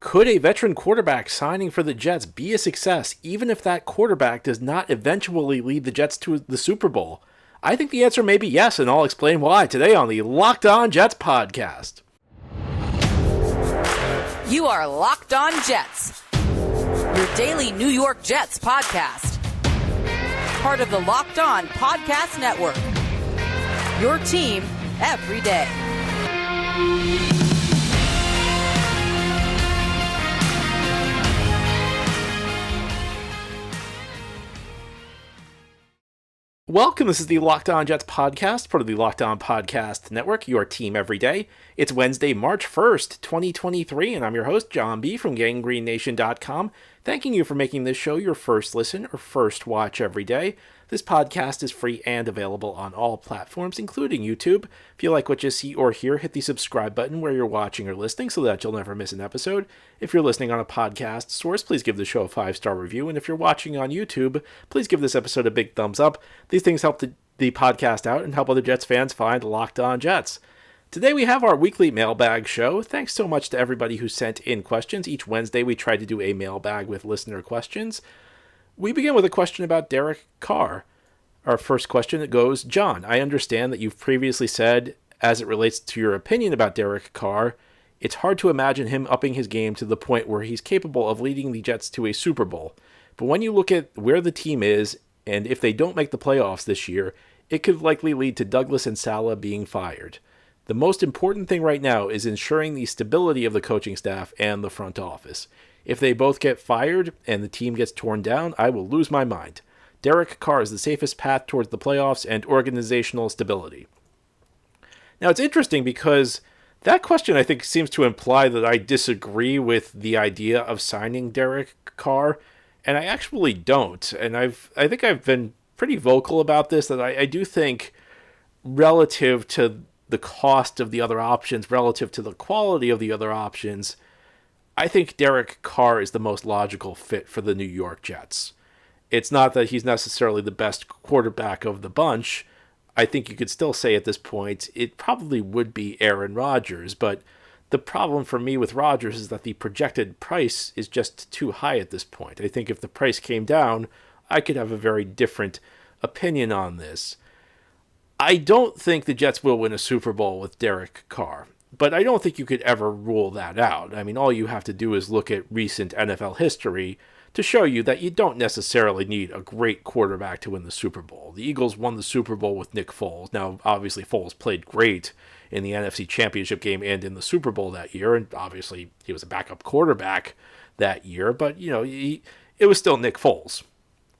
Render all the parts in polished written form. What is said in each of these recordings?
Could a veteran quarterback signing for the Jets be a success even if that quarterback does not eventually lead the Jets to the Super Bowl? I think the answer may be yes, and I'll explain why today on the Locked On Jets podcast. You are Locked On Jets, your daily New York Jets podcast. Part of the Locked On Podcast Network, your team every day. Welcome, this is the Locked On Jets podcast, part of the Locked On Podcast Network, your team every day. It's Wednesday, March 1st, 2023, and I'm your host, John B. from GangGreenNation.com, thanking you for making this show your first listen or first watch every day. This podcast is free and available on all platforms, including YouTube. If you like what you see or hear, hit the subscribe button where you're watching or listening so that you'll never miss an episode. If you're listening on a podcast source, please give the show a 5-star review. And if you're watching on YouTube, please give this episode a big thumbs up. These things help the podcast out and help other Jets fans find Locked On Jets. Today we have our weekly mailbag show. Thanks so much to everybody who sent in questions. Each Wednesday we try to do a mailbag with listener questions. We begin with a question about Derek Carr. Our first question goes, John, I understand that you've previously said, as it relates to your opinion about Derek Carr, it's hard to imagine him upping his game to the point where he's capable of leading the Jets to a Super Bowl. But when you look at where the team is, and if they don't make the playoffs this year, it could likely lead to Douglas and Saleh being fired. The most important thing right now is ensuring the stability of the coaching staff and the front office. If they both get fired and the team gets torn down, I will lose my mind. Derek Carr is the safest path towards the playoffs and organizational stability. Now, it's interesting because that question, I think, seems to imply that I disagree with the idea of signing Derek Carr, and I actually don't. And I think I've been pretty vocal about this, that I do think relative to the cost of the other options, relative to the quality of the other options, I think Derek Carr is the most logical fit for the New York Jets. It's not that he's necessarily the best quarterback of the bunch. I think you could still say at this point it probably would be Aaron Rodgers, but the problem for me with Rodgers is that the projected price is just too high at this point. I think if the price came down, I could have a very different opinion on this. I don't think the Jets will win a Super Bowl with Derek Carr, but I don't think you could ever rule that out. I mean, all you have to do is look at recent NFL history to show you that you don't necessarily need a great quarterback to win the Super Bowl. The Eagles won the Super Bowl with Nick Foles. Now, obviously, Foles played great in the NFC Championship game and in the Super Bowl that year, and obviously he was a backup quarterback that year, but, it was still Nick Foles.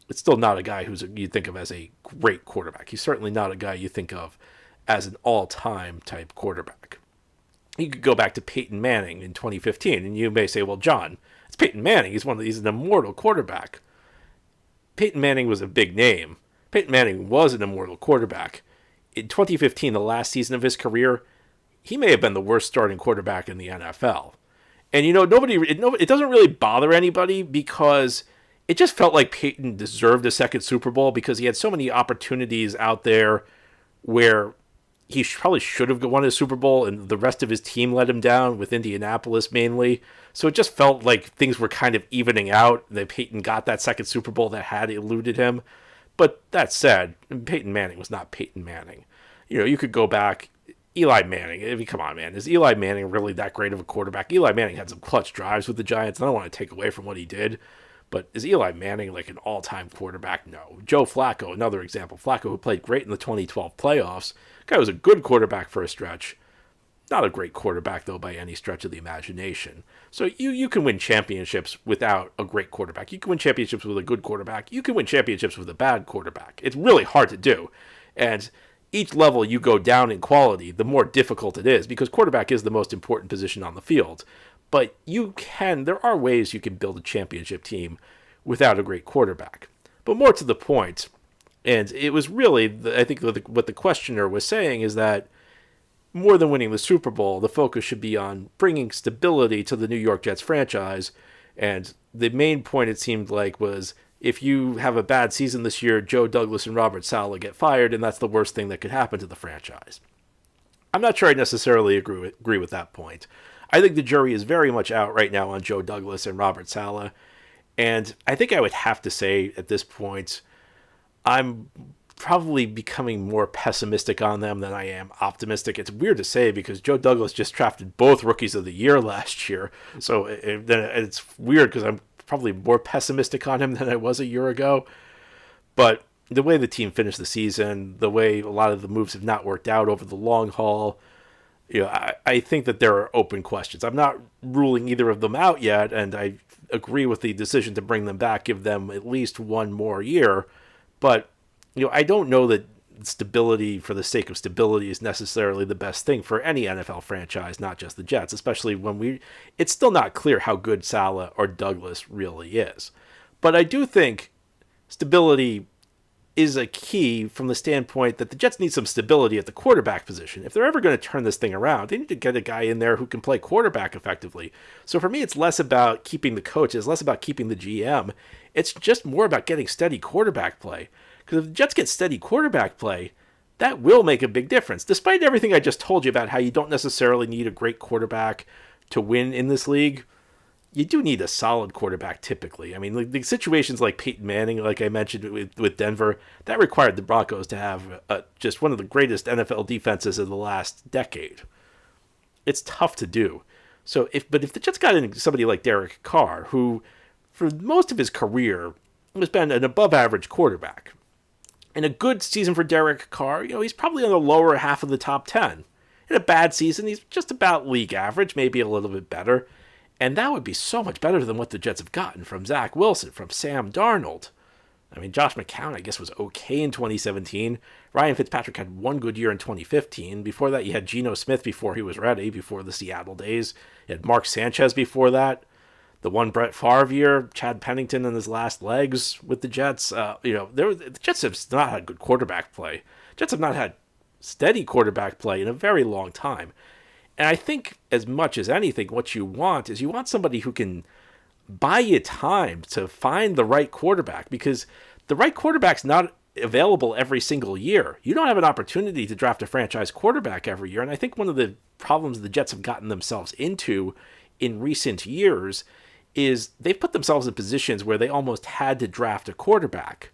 It's still not a guy you think of as a great quarterback. He's certainly not a guy you think of as an all-time type quarterback. You could go back to Peyton Manning in 2015, and you may say, well, John, it's Peyton Manning. He's an immortal quarterback. Peyton Manning was a big name. Peyton Manning was an immortal quarterback. In 2015, the last season of his career, he may have been the worst starting quarterback in the NFL. And, it doesn't really bother anybody because it just felt like Peyton deserved a second Super Bowl because he had so many opportunities out there where he probably should have won a Super Bowl, and the rest of his team let him down, with Indianapolis mainly. So it just felt like things were kind of evening out, that Peyton got that second Super Bowl that had eluded him. But that said, Peyton Manning was not Peyton Manning. You could go back, Eli Manning. I mean, come on, man. Is Eli Manning really that great of a quarterback? Eli Manning had some clutch drives with the Giants, and I don't want to take away from what he did. But is Eli Manning like an all-time quarterback? No. Joe Flacco, another example. Flacco, who played great in the 2012 playoffs. Guy was a good quarterback for a stretch. Not a great quarterback, though, by any stretch of the imagination. So you can win championships without a great quarterback. You can win championships with a good quarterback. You can win championships with a bad quarterback. It's really hard to do. And each level you go down in quality, the more difficult it is, because quarterback is the most important position on the field. But there are ways you can build a championship team without a great quarterback. But more to the point, and it was really, I think what the questioner was saying is that more than winning the Super Bowl, the focus should be on bringing stability to the New York Jets franchise. And the main point, it seemed like, was if you have a bad season this year, Joe Douglas and Robert Saleh get fired, and that's the worst thing that could happen to the franchise. I'm not sure I necessarily agree with that point. I think the jury is very much out right now on Joe Douglas and Robert Saleh. And I think I would have to say at this point, I'm probably becoming more pessimistic on them than I am optimistic. It's weird to say because Joe Douglas just drafted both rookies of the year last year. So it's weird because I'm probably more pessimistic on him than I was a year ago. But the way the team finished the season, the way a lot of the moves have not worked out over the long haul, I think that there are open questions. I'm not ruling either of them out yet, and I agree with the decision to bring them back, give them at least one more year. But, I don't know that stability for the sake of stability is necessarily the best thing for any NFL franchise, not just the Jets, especially when it's still not clear how good Saleh or Douglas really is. But I do think stability is a key from the standpoint that the Jets need some stability at the quarterback position. If they're ever going to turn this thing around, they need to get a guy in there who can play quarterback effectively. So for me, it's less about keeping the coaches, less about keeping the GM. It's just more about getting steady quarterback play. Because if the Jets get steady quarterback play, that will make a big difference. Despite everything I just told you about how you don't necessarily need a great quarterback to win in this league, you do need a solid quarterback typically. I mean, the situations like Peyton Manning, like I mentioned with Denver, that required the Broncos to have just one of the greatest NFL defenses of the last decade. It's tough to do. But if the Jets got in somebody like Derek Carr, who for most of his career has been an above-average quarterback, in a good season for Derek Carr, he's probably on the lower half of the top 10. In a bad season, he's just about league average, maybe a little bit better. And that would be so much better than what the Jets have gotten from Zach Wilson, from Sam Darnold. I mean, Josh McCown, I guess, was okay in 2017. Ryan Fitzpatrick had one good year in 2015. Before that, you had Geno Smith before he was ready, before the Seattle days. You had Mark Sanchez before that. The one Brett Favre year, Chad Pennington in his last legs with the Jets. The Jets have not had good quarterback play. Jets have not had steady quarterback play in a very long time. And I think as much as anything, what you want is somebody who can buy you time to find the right quarterback, because the right quarterback's not available every single year. You don't have an opportunity to draft a franchise quarterback every year. And I think one of the problems the Jets have gotten themselves into in recent years is they've put themselves in positions where they almost had to draft a quarterback.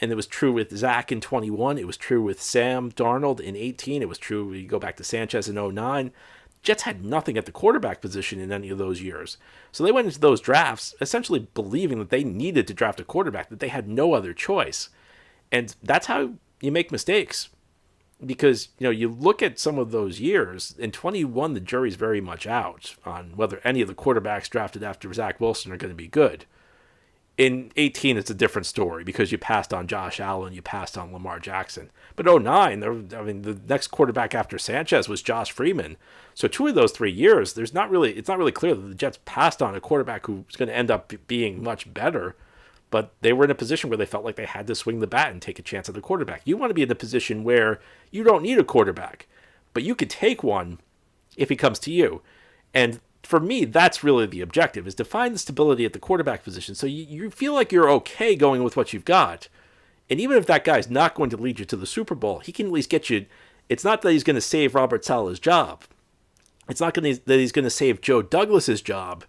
And it was true with Zach in 21. It was true with Sam Darnold in 18. It was true, you go back to Sanchez in 09. Jets had nothing at the quarterback position in any of those years. So they went into those drafts essentially believing that they needed to draft a quarterback, that they had no other choice. And that's how you make mistakes. Because, you look at some of those years, in 21, the jury's very much out on whether any of the quarterbacks drafted after Zach Wilson are going to be good. In 18, it's a different story because you passed on Josh Allen, you passed on Lamar Jackson. But 09, the next quarterback after Sanchez was Josh Freeman. So 2 of those 3 years, it's not really clear that the Jets passed on a quarterback who's going to end up being much better. But they were in a position where they felt like they had to swing the bat and take a chance at the quarterback. You want to be in a position where you don't need a quarterback, but you could take one if he comes to you. And for me, that's really the objective, is to find the stability at the quarterback position so you feel like you're okay going with what you've got. And even if that guy's not going to lead you to the Super Bowl, he can at least get you. It's not that he's going to save Robert Saleh's job. It's not that he's going to save Joe Douglas's job.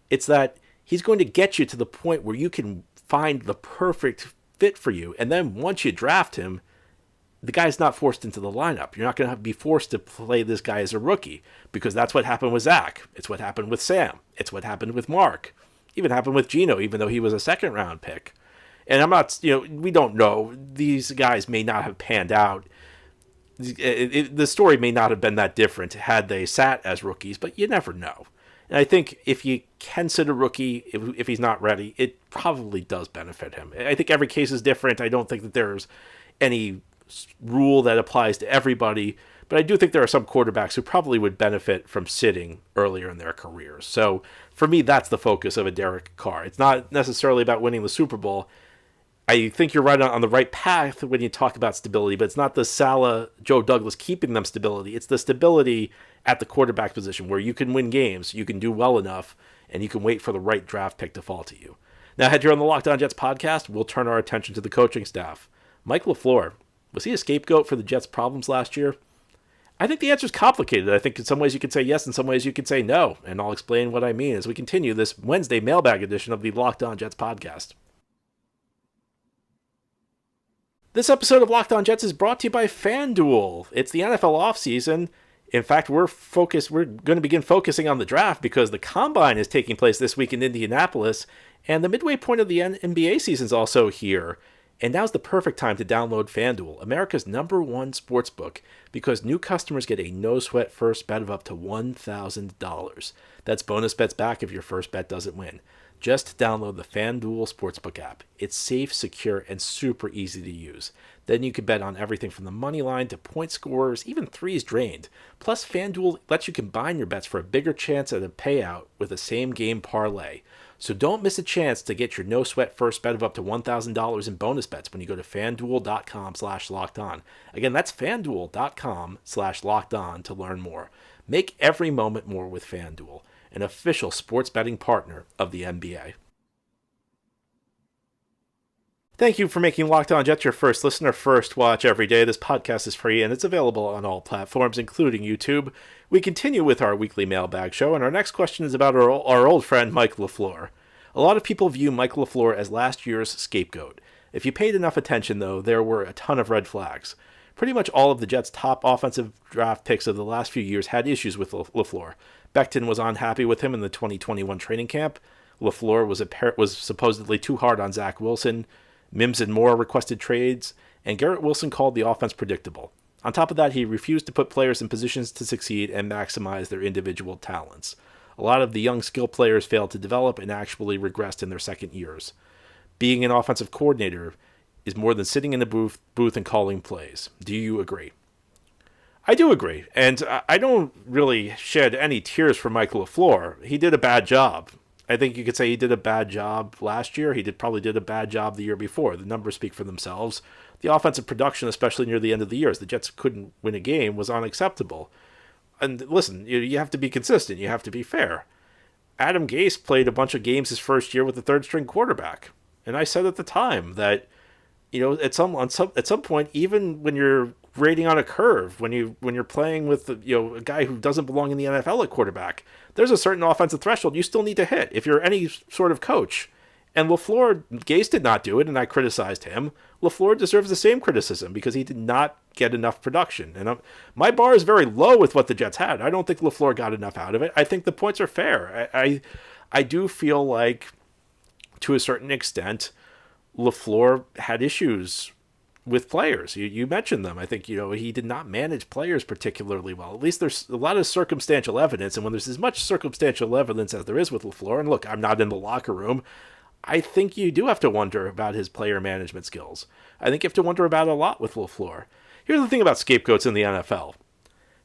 It's that he's going to get you to the point where you can find the perfect fit for you. And then once you draft him, the guy's not forced into the lineup. You're not going to be forced to play this guy as a rookie, because that's what happened with Zach. It's what happened with Sam. It's what happened with Mark. Even happened with Geno, even though he was a second-round pick. And I'm not, we don't know. These guys may not have panned out. The story may not have been that different had they sat as rookies, but you never know. And I think if you can sit a rookie, if he's not ready, it probably does benefit him. I think every case is different. I don't think that there's any rule that applies to everybody, but I do think there are some quarterbacks who probably would benefit from sitting earlier in their careers. So for me, that's the focus of a Derek Carr. It's not necessarily about winning the Super Bowl. I think you're right on the right path when you talk about stability, but it's not the Saleh, Joe Douglas keeping them stability. It's the stability at the quarterback position where you can win games, you can do well enough, and you can wait for the right draft pick to fall to you. Now, here on the Locked On Jets podcast, we'll turn our attention to the coaching staff. Mike LaFleur, was he a scapegoat for the Jets' problems last year? I think the answer is complicated. I think in some ways you could say yes, in some ways you could say no, and I'll explain what I mean as we continue this Wednesday mailbag edition of the Locked On Jets podcast. This episode of Locked On Jets is brought to you by FanDuel. It's the NFL offseason. In fact, we're going to begin focusing on the draft because the Combine is taking place this week in Indianapolis, and the midway point of the NBA season is also here. And now's the perfect time to download FanDuel, America's #1 sportsbook, because new customers get a no-sweat first bet of up to $1,000. That's bonus bets back if your first bet doesn't win. Just download the FanDuel Sportsbook app. It's safe, secure, and super easy to use. Then you can bet on everything from the money line to point scorers, even threes drained. Plus, FanDuel lets you combine your bets for a bigger chance at a payout with a same-game parlay. So don't miss a chance to get your no-sweat first bet of up to $1,000 in bonus bets when you go to FanDuel.com/lockedon. Again, that's FanDuel.com/lockedon to learn more. Make every moment more with FanDuel, an official sports betting partner of the NBA. Thank you for making Locked On Jets your first listener, first watch every day. This podcast is free and it's available on all platforms, including YouTube. We continue with our weekly mailbag show, and our next question is about our old friend Mike LaFleur. A lot of people view Mike LaFleur as last year's scapegoat. If you paid enough attention, though, there were a ton of red flags. Pretty much all of the Jets' top offensive draft picks of the last few years had issues with LaFleur. Becton was unhappy with him in the 2021 training camp. LaFleur was supposedly too hard on Zach Wilson. Mims and Moore requested trades, and Garrett Wilson called the offense predictable. On top of that, he refused to put players in positions to succeed and maximize their individual talents. A lot of the young skill players failed to develop and actually regressed in their second years. Being an offensive coordinator is more than sitting in the booth and calling plays. Do you agree? I do agree, and I don't really shed any tears for Mike LaFleur. He did a bad job. I think you could say he did a bad job last year. He probably did a bad job the year before. The numbers speak for themselves. The offensive production, especially near the end of the year, as the Jets couldn't win a game, was unacceptable. And listen, you have to be consistent. You have to be fair. Adam Gase played a bunch of games his first year with the third-string quarterback. And I said at the time that, at some point, even when you're grading on a curve, when you're playing with a guy who doesn't belong in the NFL at quarterback, there's a certain offensive threshold you still need to hit if you're any sort of coach. And Gase did not do it, and I criticized him. LaFleur deserves the same criticism because he did not get enough production. And my bar is very low with what the Jets had. I don't think LaFleur got enough out of it. I think the points are fair. I do feel like, to a certain extent, LaFleur had issues with players. You mentioned them. I think, he did not manage players particularly well. At least there's a lot of circumstantial evidence. And when there's as much circumstantial evidence as there is with LaFleur, and look, I'm not in the locker room, I think you do have to wonder about his player management skills. I think you have to wonder about a lot with LaFleur. Here's the thing about scapegoats in the NFL.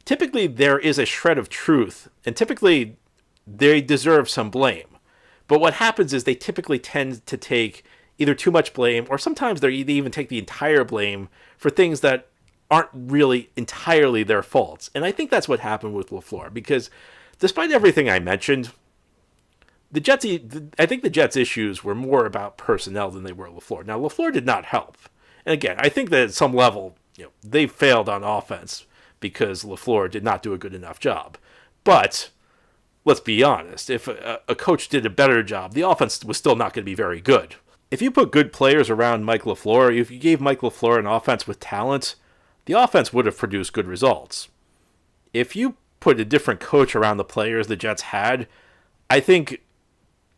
Typically, there is a shred of truth, and typically, they deserve some blame. But what happens is they typically tend to take either too much blame, or sometimes they even take the entire blame for things that aren't really entirely their faults. And I think that's what happened with LaFleur, because despite everything I mentioned, I think the Jets' issues were more about personnel than they were LaFleur. Now, LaFleur did not help. And again, I think that at some level, they failed on offense because LaFleur did not do a good enough job. But let's be honest, if a coach did a better job, the offense was still not going to be very good. If you put good players around Mike LaFleur, if you gave Mike LaFleur an offense with talent, the offense would have produced good results. If you put a different coach around the players the Jets had, I think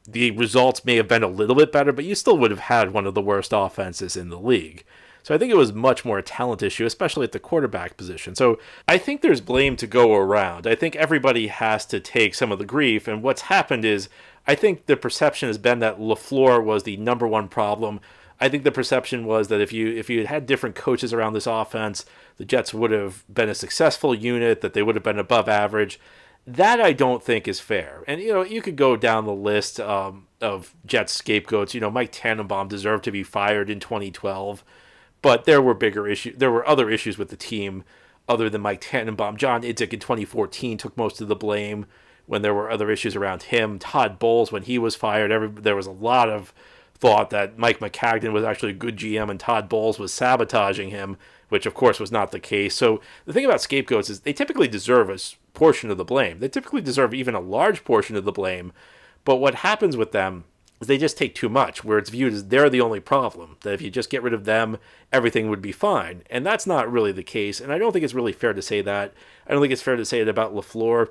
the results may have been a little bit better, but you still would have had one of the worst offenses in the league. So I think it was much more a talent issue, especially at the quarterback position. So I think there's blame to go around. I think everybody has to take some of the grief, and what's happened is I think the perception has been that LaFleur was the number one problem. I think the perception was that if you had different coaches around this offense, the Jets would have been a successful unit, that they would have been above average. That I don't think is fair. And, you could go down the list of Jets scapegoats. Mike Tannenbaum deserved to be fired in 2012, but there were bigger issues. There were other issues with the team other than Mike Tannenbaum. John Idzik in 2014 took most of the blame when there were other issues around him. Todd Bowles, when he was fired, there was a lot of thought that Mike McCagnon was actually a good GM and Todd Bowles was sabotaging him. which of course was not the case. So the thing about scapegoats is they typically deserve a portion of the blame. They typically deserve even a large portion of the blame. But what happens with them is they just take too much, where it's viewed as they're the only problem, that if you just get rid of them, everything would be fine. And that's not really the case. And I don't think it's really fair to say that. I don't think it's fair to say it about LaFleur.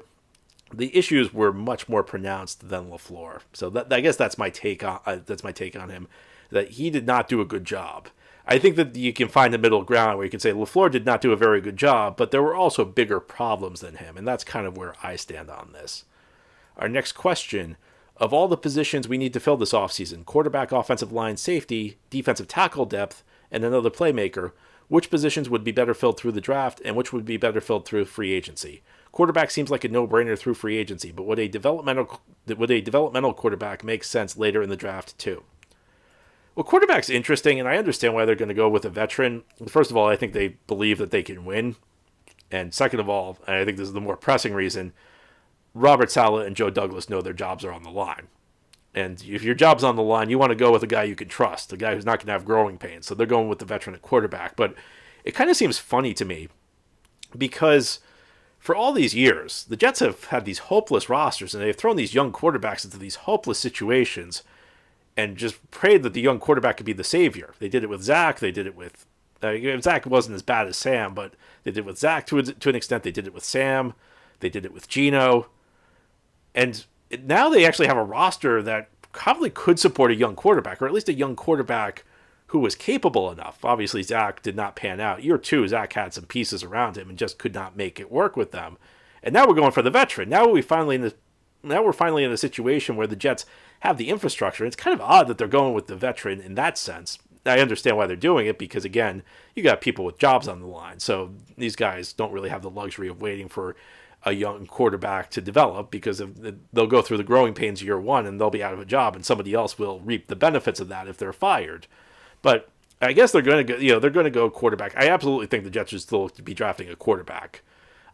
The issues were much more pronounced than LaFleur. So I guess that's my take on him, that he did not do a good job. I think that you can find a middle ground where you can say LaFleur did not do a very good job, but there were also bigger problems than him, and that's kind of where I stand on this. Our next question: of all the positions we need to fill this offseason, quarterback, offensive line, safety, defensive tackle depth, and another playmaker, which positions would be better filled through the draft and which would be better filled through free agency? Quarterback seems like a no-brainer through free agency, but would a developmental quarterback make sense later in the draft too? Well, quarterback's interesting, and I understand why they're going to go with a veteran. First of all, I think they believe that they can win. And second of all, and I think this is the more pressing reason, Robert Saleh and Joe Douglas know their jobs are on the line. And if your job's on the line, you want to go with a guy you can trust, a guy who's not going to have growing pains. So they're going with the veteran at quarterback. But it kind of seems funny to me because for all these years, the Jets have had these hopeless rosters, and they've thrown these young quarterbacks into these hopeless situations and just prayed that the young quarterback could be the savior. They did it with Zach. They did it with Zach wasn't as bad as Sam, but they did it with Zach to an extent. They did it with Sam. They did it with Geno. And now they actually have a roster that probably could support a young quarterback, or at least a young quarterback who was capable enough. Obviously, Zach did not pan out. Year two, Zach had some pieces around him and just could not make it work with them. And now we're going for the veteran. Now we're finally in a situation where the Jets have the infrastructure. It's kind of odd that they're going with the veteran in that sense. I understand why they're doing it because, again, you got people with jobs on the line. So these guys don't really have the luxury of waiting for a young quarterback to develop because they'll go through the growing pains year one and they'll be out of a job, and somebody else will reap the benefits of that if they're fired. But I guess they're going to go. They're going to go quarterback. I absolutely think the Jets should still be drafting a quarterback.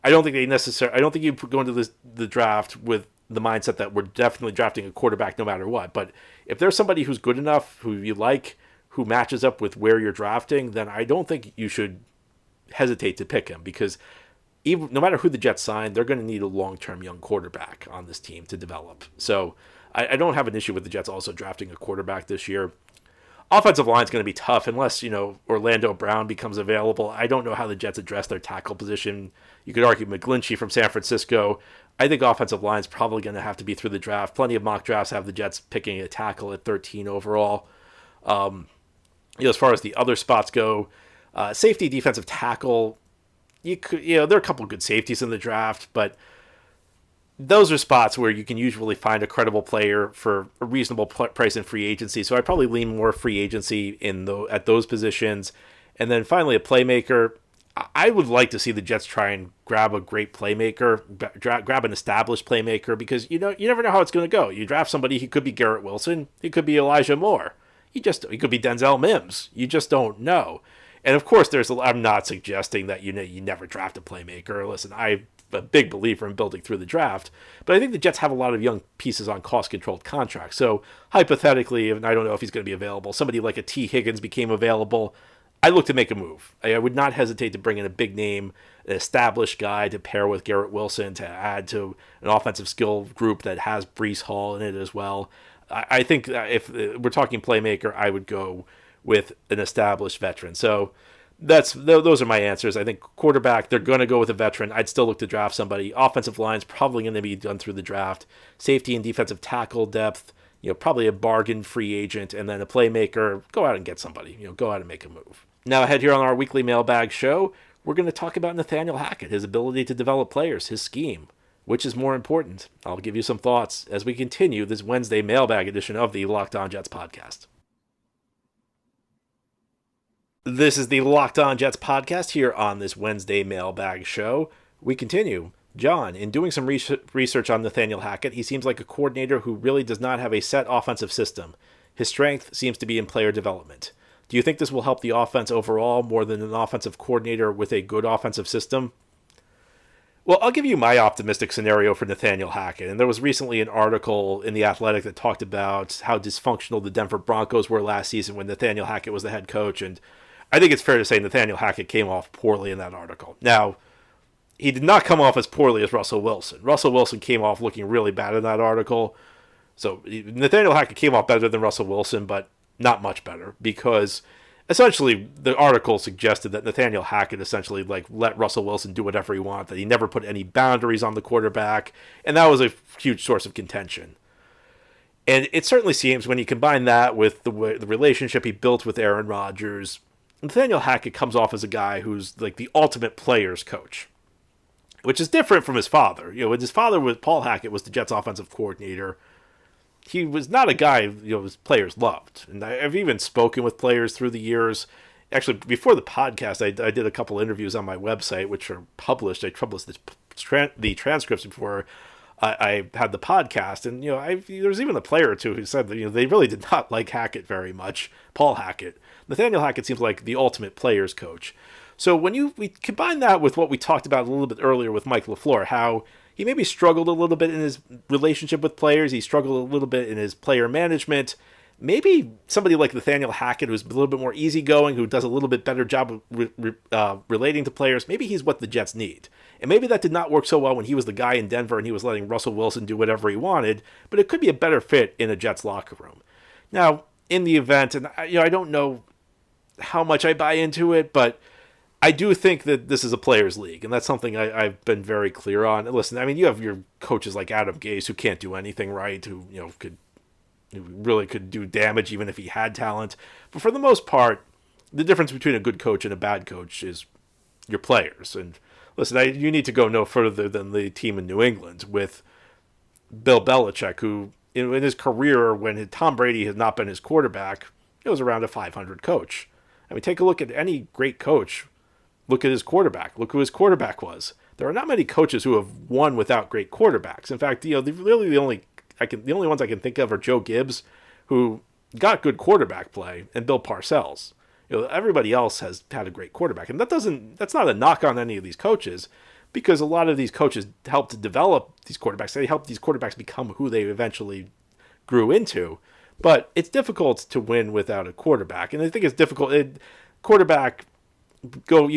I don't think you go into the draft with the mindset that we're definitely drafting a quarterback no matter what. But if there's somebody who's good enough, who you like, who matches up with where you're drafting, then I don't think you should hesitate to pick him, because no matter who the Jets sign, they're going to need a long-term young quarterback on this team to develop. So I don't have an issue with the Jets also drafting a quarterback this year. Offensive line is going to be tough unless, Orlando Brown becomes available. I don't know how the Jets address their tackle position. You could argue McGlinchey from San Francisco. I think offensive line is probably going to have to be through the draft. Plenty of mock drafts have the Jets picking a tackle at 13 overall. As far as the other spots go, safety, defensive tackle, there are a couple of good safeties in the draft, but those are spots where you can usually find a credible player for a reasonable price in free agency. So I probably lean more free agency at those positions. And then finally, a playmaker. I would like to see the Jets try and grab a great playmaker, grab an established playmaker, because you never know how it's going to go. You draft somebody, he could be Garrett Wilson, he could be Elijah Moore, he could be Denzel Mims. You just don't know. And of course, I'm not suggesting that you never draft a playmaker. Listen, I'm a big believer in building through the draft, but I think the Jets have a lot of young pieces on cost-controlled contracts. So hypothetically, and I don't know if he's going to be available, somebody like a T. Higgins became available, I look to make a move. I would not hesitate to bring in a big name, an established guy to pair with Garrett Wilson to add to an offensive skill group that has Breece Hall in it as well. I think if we're talking playmaker, I would go with an established veteran. So those are my answers. I think quarterback, they're going to go with a veteran. I'd still look to draft somebody. Offensive line's probably going to be done through the draft. Safety and defensive tackle depth, probably a bargain free agent, and then a playmaker. Go out and get somebody. Go out and make a move. Now ahead here on our weekly mailbag show, we're going to talk about Nathaniel Hackett, his ability to develop players, his scheme. Which is more important? I'll give you some thoughts as we continue this Wednesday mailbag edition of the Locked On Jets podcast. This is the Locked On Jets podcast here on this Wednesday mailbag show. We continue. John, in doing some research on Nathaniel Hackett, he seems like a coordinator who really does not have a set offensive system. His strength seems to be in player development. Do you think this will help the offense overall more than an offensive coordinator with a good offensive system? Well, I'll give you my optimistic scenario for Nathaniel Hackett. And there was recently an article in The Athletic that talked about how dysfunctional the Denver Broncos were last season when Nathaniel Hackett was the head coach. And I think it's fair to say Nathaniel Hackett came off poorly in that article. Now, he did not come off as poorly as Russell Wilson. Russell Wilson came off looking really bad in that article. So Nathaniel Hackett came off better than Russell Wilson, but not much better, because essentially the article suggested that Nathaniel Hackett essentially let Russell Wilson do whatever he wanted, that he never put any boundaries on the quarterback, and that was a huge source of contention. And it certainly seems when you combine that with the relationship he built with Aaron Rodgers, Nathaniel Hackett comes off as a guy who's like the ultimate player's coach, which is different from his father. When his father Paul Hackett was the Jets offensive coordinator, he was not a guy his players loved. And I've even spoken with players through the years. Actually, before the podcast, I did a couple interviews on my website, which are published. I published the transcripts before I had the podcast. And, there was even a player or two who said that, they really did not like Hackett very much, Paul Hackett. Nathaniel Hackett seems like the ultimate player's coach. So when we combine that with what we talked about a little bit earlier with Mike LaFleur, how he maybe struggled a little bit in his relationship with players, he struggled a little bit in his player management, maybe somebody like Nathaniel Hackett, who's a little bit more easygoing, who does a little bit better job of relating to players, maybe he's what the Jets need. And maybe that did not work so well when he was the guy in Denver and he was letting Russell Wilson do whatever he wanted, but it could be a better fit in a Jets locker room. Now, in the event, and I don't know how much I buy into it, but I do think that this is a players' league, and that's something I've been very clear on. And listen, you have your coaches like Adam Gase who can't do anything right, who really could do damage even if he had talent. But for the most part, the difference between a good coach and a bad coach is your players. And listen, you need to go no further than the team in New England with Bill Belichick, who in his career, when Tom Brady has not been his quarterback, it was around a 500 coach. Take a look at any great coach. Look at his quarterback. Look who his quarterback was. There are not many coaches who have won without great quarterbacks. In fact, the only ones I can think of are Joe Gibbs, who got good quarterback play, and Bill Parcells. Everybody else has had a great quarterback, and that's not a knock on any of these coaches, because a lot of these coaches helped to develop these quarterbacks. They helped these quarterbacks become who they eventually grew into. But it's difficult to win without a quarterback, and I think it's difficult. You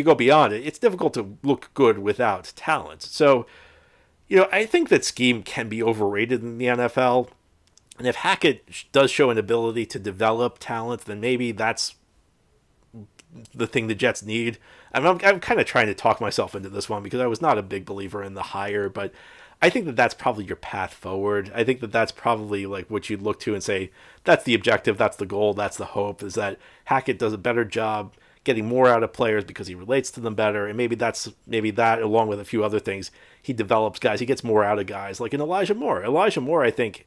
go beyond it. It's difficult to look good without talent. So, I think that scheme can be overrated in the NFL. And if Hackett does show an ability to develop talent, then maybe that's the thing the Jets need. I'm kind of trying to talk myself into this one because I was not a big believer in the hire, but I think that that's probably your path forward. I think that that's probably like what you'd look to and say, that's the objective, that's the goal, that's the hope, is that Hackett does a better job getting more out of players because he relates to them better, and maybe that along with a few other things, he develops guys, he gets more out of guys, like in Elijah Moore. Elijah Moore, I think,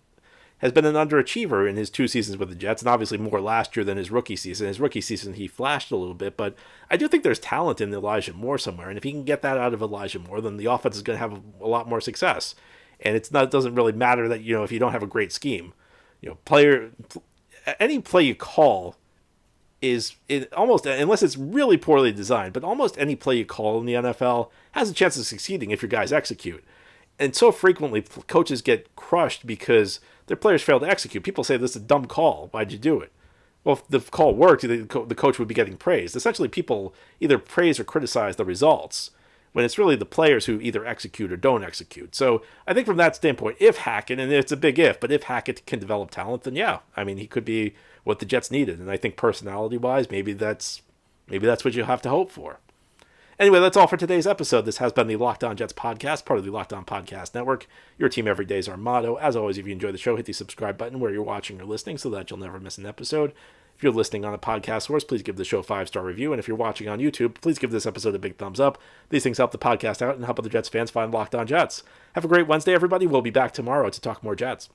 has been an underachiever in his 2 seasons with the Jets, and obviously more last year than his rookie season. His rookie season, he flashed a little bit, but I do think there's talent in Elijah Moore somewhere, and if he can get that out of Elijah Moore, then the offense is going to have a lot more success. And it doesn't really matter that, if you don't have a great scheme. Any play you call is almost, unless it's really poorly designed, but almost any play you call in the NFL has a chance of succeeding if your guys execute. And so frequently, coaches get crushed because their players fail to execute. People say, this is a dumb call. Why'd you do it? Well, if the call worked, the coach would be getting praised. Essentially, people either praise or criticize the results when it's really the players who either execute or don't execute. So I think from that standpoint, if Hackett, and it's a big if, but if Hackett can develop talent, then yeah, he could be what the Jets needed. And I think personality-wise, maybe that's what you have to hope for. Anyway, that's all for today's episode. This has been the Locked On Jets podcast, part of the Locked On Podcast Network. Your team every day is our motto. As always, if you enjoy the show, hit the subscribe button where you're watching or listening so that you'll never miss an episode. If you're listening on a podcast source, please give the show a 5-star review. And if you're watching on YouTube, please give this episode a big thumbs up. These things help the podcast out and help other Jets fans find Locked On Jets. Have a great Wednesday, everybody. We'll be back tomorrow to talk more Jets.